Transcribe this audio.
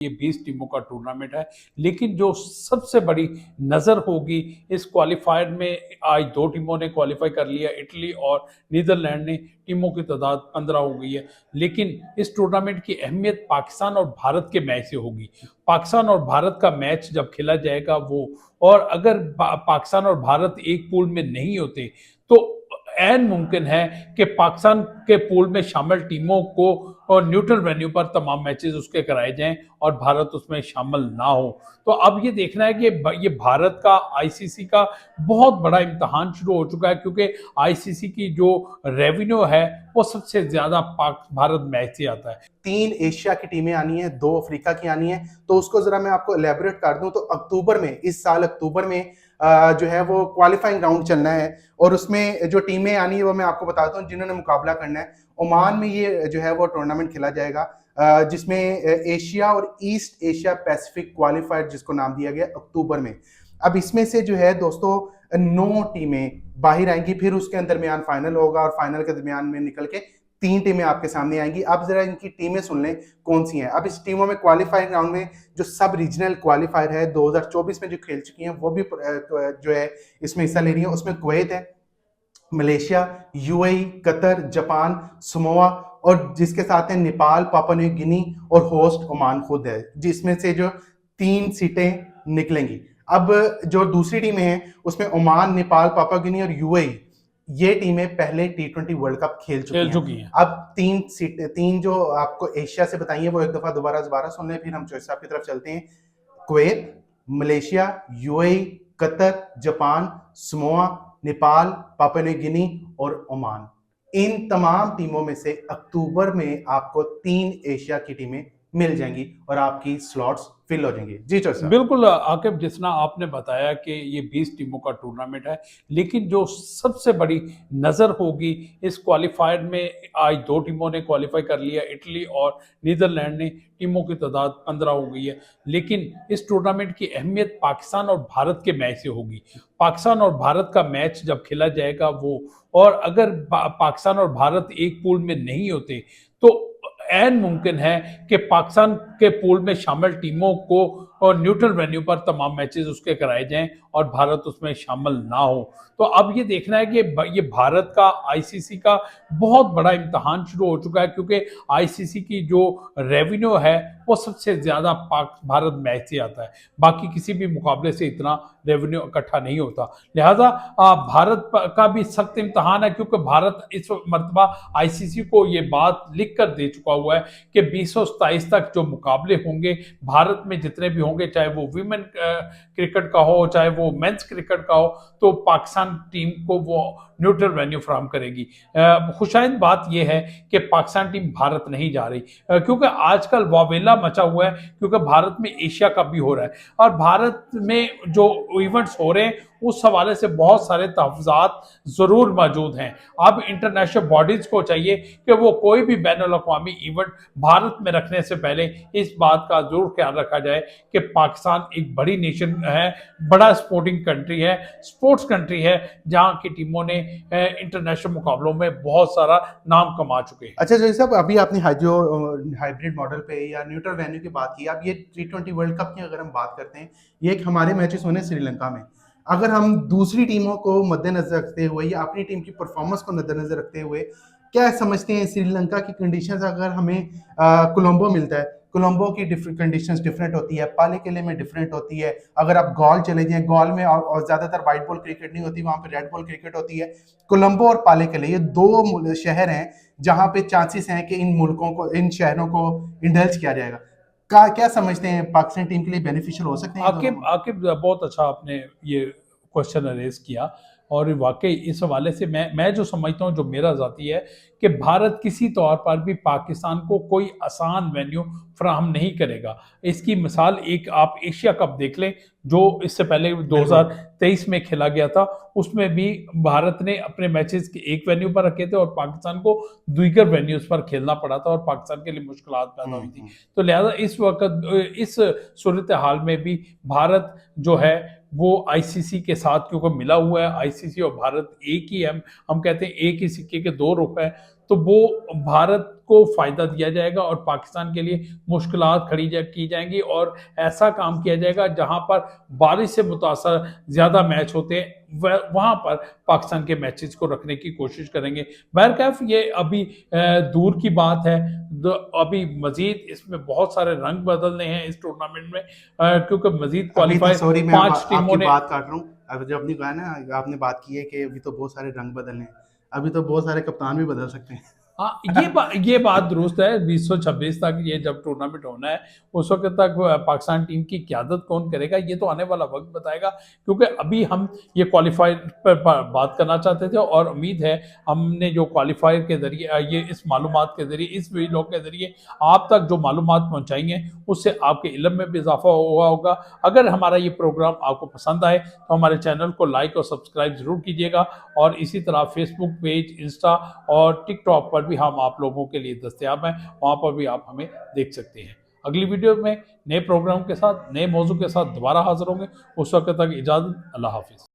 ये 20 टीमों का टूर्नामेंट है, लेकिन जो सबसे बड़ी नज़र होगी इस क्वालिफायर में, आज 2 टीमों ने क्वालिफाई कर लिया, इटली और नीदरलैंड ने। टीमों की तादाद 15 हो गई है, लेकिन इस टूर्नामेंट की अहमियत पाकिस्तान और भारत के मैच से होगी। पाकिस्तान और भारत का मैच जब खेला जाएगा वो, और अगर पाकिस्तान और भारत एक पूल में नहीं होते, तो ऐन मुमकिन है कि पाकिस्तान के पूल में शामिल टीमों को और न्यूट्रल वेन्यू पर तमाम मैचेस उसके कराए जाएं और भारत उसमें शामिल ना हो। तो अब ये देखना है कि ये भारत का आईसीसी का बहुत बड़ा इम्तिहान शुरू हो चुका है, क्योंकि आईसीसी की जो रेवेन्यू है वो सबसे ज्यादा पाक भारत मैच से आता है। 3 एशिया की टीमें आनी है, 2 अफ्रीका की आनी है। तो उसको जरा मैं आपको एलेबोरेट कर दूं तो अक्टूबर में, इस साल अक्टूबर में जो है वो क्वालिफाइंग राउंड चलना है, और उसमें जो टीमें आनी है वो मैं आपको बताता हूँ जिन्होंने मुकाबला करना है। ओमान में ये जो है वो टूर्नामेंट खेला जाएगा, जिसमें एशिया और ईस्ट एशिया पैसिफिक क्वालिफायर जिसको नाम दिया गया अक्टूबर में। अब इसमें से जो है दोस्तों 9 टीमें बाहर आएंगी, फिर उसके दरमियान फाइनल होगा और फाइनल के दरमियान में निकल के 3 टीमें आपके सामने आएंगी। अब जरा इनकी टीमें सुन लें कौन सी हैं। अब इस टीमों में क्वालिफाइंग राउंड में जो सब रीजनल क्वालिफायर है 2024 में जो खेल चुकी हैं वो भी जो है इसमें हिस्सा ले रही है। उसमें कुवैत है, Malaysia, UAE, Qatar, Japan, Samoa, और जिसके साथ हैं नेपाल, पापुआ न्यू गिनी और होस्ट ओमान खुद है, जिसमें से जो 3 सीटें निकलेंगी। अब जो दूसरी टीमें हैं उसमें ओमान, नेपाल, पापुआ गिनी और यूएई, ये टीमें पहले T20 वर्ल्ड कप खेल चुकी हैं। अब 3 जो आपको एशिया से बताइए वो एक दफा दोबारा सुन लें, फिर हम चॉइस की तरफ चलते हैं। Kuwait, Malaysia, UAE, Qatar, Japan, Samoa, Nepal, Papua New Guinea और ओमान। इन तमाम टीमों में से अक्टूबर में आपको 3 एशिया की टीमें मिल जाएंगी और आपकी स्लॉट्स फिल हो जाएंगे। जी चौसा। बिल्कुल आकिब, जितना आपने बताया कि ये 20 टीमों का टूर्नामेंट है, लेकिन जो सबसे बड़ी नज़र होगी इस क्वालिफायर में, आज 2 टीमों ने क्वालिफाई कर लिया, इटली और नीदरलैंड ने। टीमों की तादाद 15 हो गई है, लेकिन इस टूर्नामेंट की अहमियत पाकिस्तान और भारत के मैच से होगी। पाकिस्तान और भारत का मैच जब खेला जाएगा वो, और अगर पाकिस्तान और भारत एक पूल में नहीं होते, तो ऐन मुमकिन है कि पाकिस्तान के पूल में शामिल टीमों को और न्यूट्रल वेन्यू पर तमाम मैचेस उसके कराए जाएं और भारत उसमें शामिल ना हो। तो अब ये देखना है कि ये भारत का आईसीसी का बहुत बड़ा इम्तिहान शुरू हो चुका है, क्योंकि आईसीसी की जो रेवेन्यू है वो सबसे ज्यादा पाक भारत मैच से आता है, बाकी किसी भी मुकाबले से इतना रेवेन्यू इकट्ठा नहीं होता। लिहाजा भारत का भी सख्त इम्तिहान है, क्योंकि भारत इस मरतबा आईसीसी को ये बात लिख कर दे चुका हुआ है कि 2027 तक जो मुकाबले होंगे भारत में जितने भी होंगे, चाहे वो वीमेन क्रिकेट का हो चाहे वो मेंस क्रिकेट का हो, तो पाकिस्तान टीम को वो न्यूट्रल वेन्यू फराहम करेगी। खुशाइंद बात यह है कि पाकिस्तान टीम भारत नहीं जा रही, क्योंकि आजकल वावेला मचा हुआ है, क्योंकि भारत में एशिया कप भी हो रहा है और भारत में जो इवेंट्स हो रहे हैं उस हवाले से बहुत सारे तहफ़्फ़ुज़ात ज़रूर मौजूद हैं। अब इंटरनेशनल बॉडीज़ को चाहिए कि वो कोई भी बैनुल-अक़वामी इवेंट भारत में रखने से पहले इस बात का ज़रूर ख्याल रखा जाए कि पाकिस्तान एक बड़ी नेशन है, बड़ा स्पोर्टिंग कंट्री है, स्पोर्ट्स कंट्री है, जहाँ की टीमों ने इंटरनेशनल मुकाबलों में बहुत सारा नाम कमा चुके हैं। अच्छा जैसे साहब, अभी आपने हाइब्रिड मॉडल पे या न्यूट्रल वेन्यू की बात की। अब ये T20 वर्ल्ड कप की अगर हम बात करते हैं, ये एक हमारे मैचेस होने श्रीलंका में। अगर हम दूसरी टीमों को मद्देनजर रखते हुए या अपनी टीम की परफॉर्मेंस को मद्देनजर रखते हुए क्या समझते हैं, श्रीलंका की कंडीशंस अगर हमें कोलंबो मिलता है, कोलंबो की डिफरेंट कंडीशंस डिफरेंट होती है, पाले किले में डिफरेंट होती है। अगर आप गॉल चले जाएं, गॉल में और ज्यादातर वाइट बॉल क्रिकेट नहीं होती, वहां पे रेड बॉल क्रिकेट होती है। कोलंबो और पाले किले ये 2 शहर हैं जहां पे चांसेस हैं कि इन मुल्कों को, इन शहरों को इंडल्ज किया जाएगा। क्या समझते हैं, पाकिस्तान टीम के लिए बेनिफिशियल हो सकते हैं? आकिब बहुत अच्छा आपने ये क्वेश्चन रेज किया, और वाकई इस हवाले से मैं जो समझता हूँ, जो मेरा ज़ाती है, कि भारत किसी तौर पर भी पाकिस्तान को कोई आसान वेन्यू फराहम नहीं करेगा। इसकी मिसाल एक आप एशिया कप देख लें, जो इससे पहले 2023 में खेला गया था। उसमें भी भारत ने अपने मैचेस एक वेन्यू पर रखे थे और पाकिस्तान को दीगर वेन्यूज पर खेलना पड़ा था और पाकिस्तान के लिए मुश्किलात पैदा हुई थी। तो लिहाजा इस वक्त इस सूरत हाल में भी भारत जो है वो आईसीसी के साथ क्योंकि मिला हुआ है, आईसीसी और भारत एक ही है, हम कहते हैं एक ही सिक्के के 2 रुख हैं। तो वो भारत को फ़ायदा दिया जाएगा और पाकिस्तान के लिए मुश्किलात खड़ी की जाएँगी और ऐसा काम किया जाएगा जहाँ पर बारिश से मुतासर ज़्यादा मैच होते हैं, वहाँ पर पाकिस्तान के मैचेस को रखने की कोशिश करेंगे। बहरकैफ़ ये अभी दूर की बात है, अभी मज़ीद इसमें बहुत सारे रंग बदलने हैं इस टूर्नामेंट में, क्योंकि मज़ीद अभी तो क्वालीफाई सॉरी मैं 5 टीमों आपकी ने। बात काट रहा हूँ। अब जो आपने कहा ना, आपने बात की है कि अभी तो बहुत सारे रंग बदलने हैं, अभी तो बहुत सारे कप्तान भी बदल सकते हैं। हाँ, ये बात दुरुस्त है। 2026 तक ये जब टूर्नामेंट होना है, उस वक़्त तक पाकिस्तान टीम की क़यादत कौन करेगा, ये तो आने वाला वक़्त बताएगा। क्योंकि अभी हम ये क्वालीफायर पर बात करना चाहते थे और उम्मीद है हमने जो क्वालीफायर के ज़रिए ये इस मालूमात के ज़रिए, इस वीडियो के ज़रिए आप तक जो मालूमात पहुँचाई हैं, उससे आपके इल्म में भी इज़ाफ़ा हुआ होगा। अगर हमारा ये प्रोग्राम आपको पसंद आए, तो हमारे चैनल को लाइक और सब्सक्राइब ज़रूर कीजिएगा और इसी तरह फ़ेसबुक पेज, इंस्टा और टिकटॉक पर भी हम आप लोगों के लिए दस्तयाब हैं, वहाँ पर भी आप हमें देख सकते हैं। अगली वीडियो में नए प्रोग्राम के साथ, नए मौजू के साथ दोबारा हाज़िर होंगे। उस वक़्त तक इजाज़त, अल्लाह हाफ़िज़।